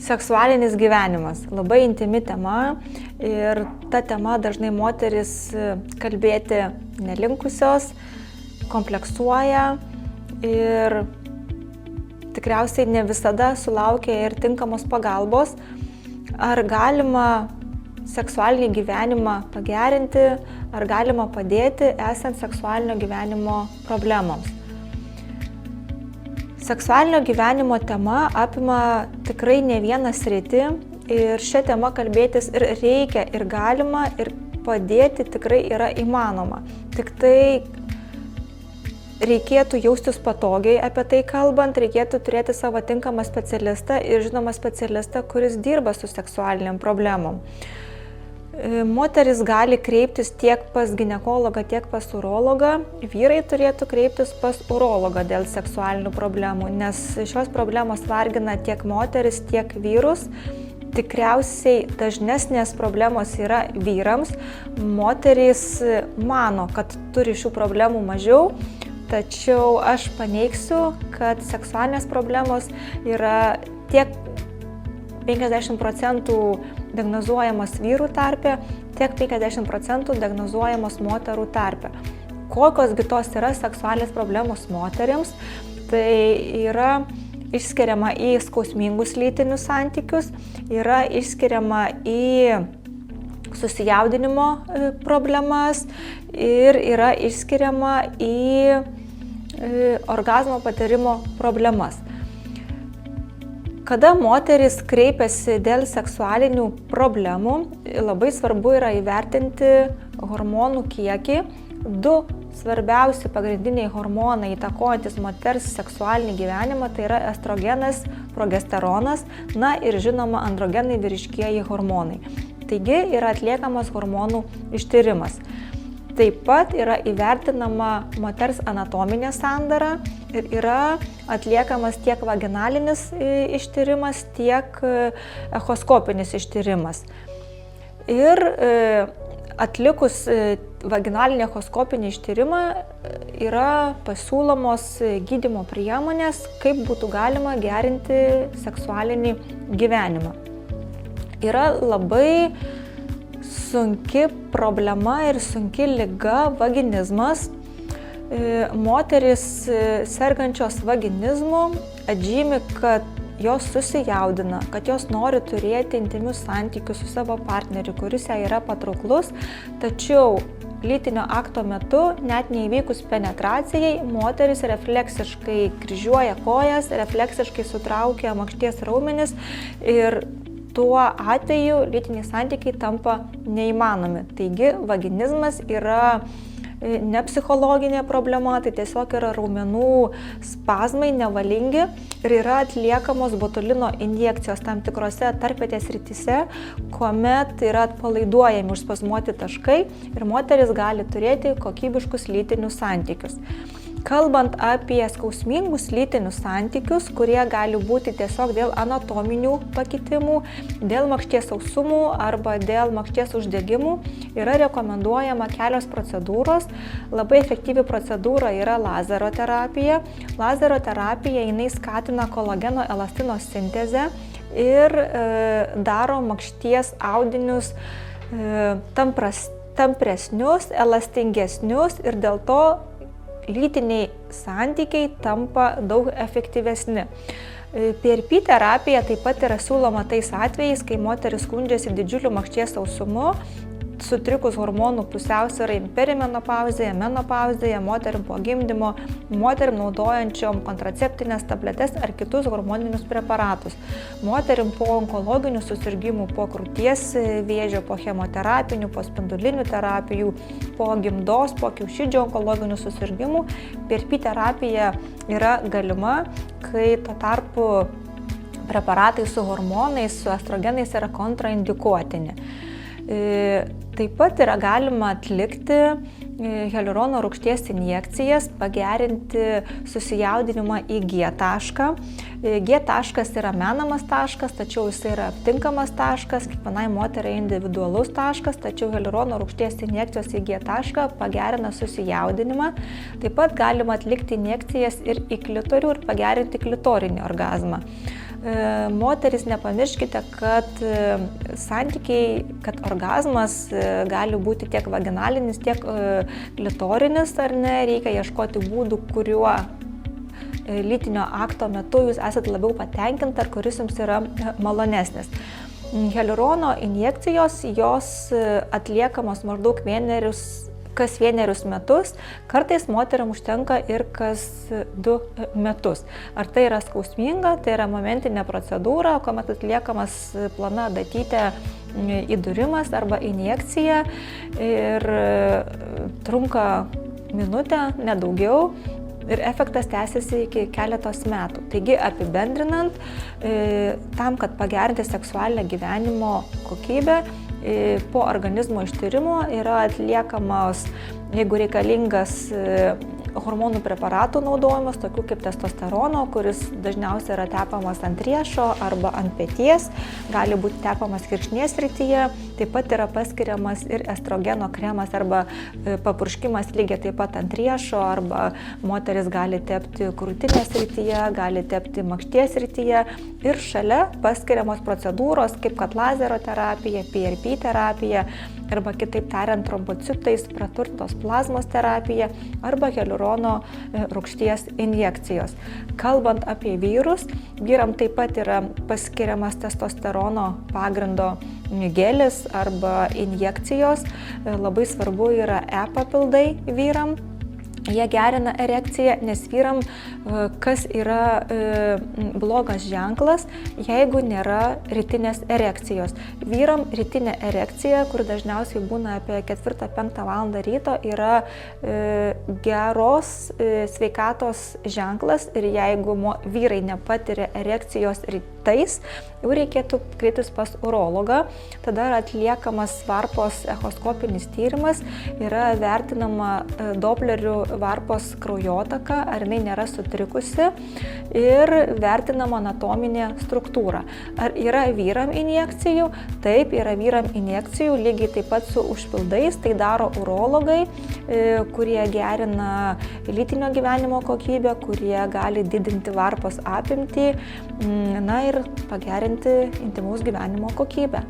Seksualinis gyvenimas – labai intimi tema ir ta tema dažnai moteris kalbėti nelinkusios, kompleksuoja ir tikriausiai ne visada sulaukia ir tinkamos pagalbos. Ar galima seksualinį gyvenimą pagerinti, ar galima padėti esant seksualinio gyvenimo problemoms? Seksualinio gyvenimo tema apima tikrai ne vieną sritį ir šią temą kalbėtis ir reikia, ir galima, ir padėti tikrai yra įmanoma. Tik tai reikėtų jaustis patogiai apie tai kalbant, reikėtų turėti savo tinkamą specialistą ir žinoma specialistą, kuris dirba su seksualiniam problemom. Moteris gali kreiptis tiek pas ginekologą, tiek pas urologą. Vyrai turėtų kreiptis pas urologą dėl seksualinių problemų, nes šios problemos vargina tiek moteris, tiek vyrus. Tikriausiai dažnesnės problemos yra vyrams. Moterys mano, kad turi šių problemų mažiau, tačiau aš paneigsiu, kad seksualinės problemos yra tiek 50% diagnozuojamos vyrų tarpe, tiek 50% diagnozuojamos moterų tarpe. Kokios gi tos yra seksualinės problemos moteriams? Tai yra išskiriama į skausmingus lytinius santykius, yra išskiriama į susijaudinimo problemas ir yra išskiriama į orgazmo patyrimo problemas. Kada moteris kreipiasi dėl seksualinių problemų, labai svarbu yra įvertinti hormonų kiekį. Du svarbiausi pagrindiniai hormonai įtakojantis moters seksualinį gyvenimą tai yra estrogenas, progesteronas, na ir žinoma androgenai vyriškieji hormonai. Taigi yra atliekamas hormonų ištyrimas. Taip pat yra įvertinama moters anatominė sandara ir yra atliekamas tiek vaginalinis ištyrimas, tiek echoskopinis ištyrimas. Ir atlikus vaginalinį echoskopinį ištyrimą yra pasiūlomos gydymo priemonės, kaip būtų galima gerinti seksualinį gyvenimą. Yra labai sunki problema ir sunki liga vaginizmas. Moterys sergančios vaginizmu atžymi, kad jos susijaudina, kad jos nori turėti intimius santykius su savo partneriu, kuris jai yra patrauklus, tačiau lytinio akto metu, net neįvykus penetracijai, moteris refleksiškai kryžiuoja kojas, refleksiškai sutraukia makšties raumenis ir tuo atveju lytiniai santykiai tampa neįmanomi. Taigi vaginizmas yra ne psichologinė problema, tai tiesiog yra raumenų spazmai nevalingi ir yra atliekamos botulino injekcijos tam tikrose tarpvietės srityse, kuomet yra atpalaiduojami užspazmuoti taškai ir moteris gali turėti kokybiškus lytinius santykius. Kalbant apie skausmingus lytinius santykius, kurie gali būti tiesiog dėl anatominių pakitimų, dėl makšties sausumų arba dėl makšties uždegimų, yra rekomenduojama kelios procedūros. Labai efektyvi procedūra yra lazero terapija. Lazero terapija jinai skatina kolageno elastino sintezę ir daro makšties audinius tampresnius, elastingesnius ir dėl to lytiniai santykiai tampa daug efektyvesni. PRP terapija taip pat yra siūloma tais atvejais, kai moteris skundžiasi didžiuliu makšties sausumu, sutrikus hormonų pusiausvyrai perimenopauzėje, menopauzėje, moterim po gimdymo, moterim naudojančiom kontraceptinės tabletes ar kitus hormoninius preparatus, moterim po onkologinių susirgymų, po krūties vėžio, po chemoterapinių, po spindulinių terapijų, po gimdos, po kiaušidžio onkologinių susirgymų. PRP terapija yra galima, kai tuo tarpu preparatai su hormonais, su estrogenais yra kontraindikuotini. Taip pat yra galima atlikti hialurono rūgšties injekcijas, pagerinti susijaudinimą į G tašką. G taškas yra menamas taškas, tačiau jis yra aptinkamas taškas, kiekvienai moteriai individualus taškas, tačiau hialurono rūgšties injekcijos į G tašką pagerina susijaudinimą. Taip pat galima atlikti injekcijas ir į klitorių ir pagerinti klitorinį orgazmą. Moteris, nepamirškite, kad santykiai, kad orgazmas gali būti tiek vaginalinis, tiek klitorinis, ar ne, reikia ieškoti būdų, kuriuo lytinio akto metu jūs esate labiau patenkinta ar kuris jums yra malonesnis. Hialurono injekcijos, jos atliekamos maždaug kas 1 metus, kartais moteriam užtenka ir kas 2 metus. Ar tai yra skausminga, tai yra momentinė procedūra, kuomet atliekamas plona adatytė įdūrimas arba injekcija ir trunka minutę, nedaugiau. Ir efektas tęsiasi iki keletos metų. Taigi, apibendrinant, tam, kad pagerinti seksualinę gyvenimo kokybę, po organizmo ištyrimo yra atliekamos, jeigu reikalingas, hormonų preparatų naudojimas, tokių kaip testosterono, kuris dažniausiai yra tepamas ant riešo arba ant peties, gali būti tepamas kirkšnies srityje, taip pat yra paskiriamas ir estrogeno kremas arba papurškimas lygiai taip pat ant riešo, arba moteris gali tepti krūtinės srityje, gali tepti makšties srityje ir šalia paskiriamos procedūros, kaip kad lazerio terapija, PRP terapija, arba kitaip tariant trombocitais praturtintos plazmos terapija arba hialurono rūgšties injekcijos. Kalbant apie vyrus, vyram taip pat yra paskiriamas testosterono pagrindo gelis arba injekcijos. Labai svarbu yra papildai vyram. Jie gerina erekciją, nes vyram kas yra blogas ženklas, jeigu nėra rytinės erekcijos. Vyram rytinė erekcija, kur dažniausiai būna apie 4-5 valandą ryto, yra geros sveikatos ženklas ir jeigu vyrai nepatiria erekcijos rytais, jau reikėtų kreiptis pas urologą. Tada yra atliekamas varpos echoskopinis tyrimas, yra vertinama doplerių varpos kraujotaka, ar jinai nėra sutrikusi ir vertinama anatominė struktūra. Ar yra vyram injekcijų? Taip, yra vyram injekcijų, lygiai taip pat su užpildais, tai daro urologai, kurie gerina lytinio gyvenimo kokybę, kurie gali didinti varpos apimtį, na ir pagerinti intymaus gyvenimo kokybę.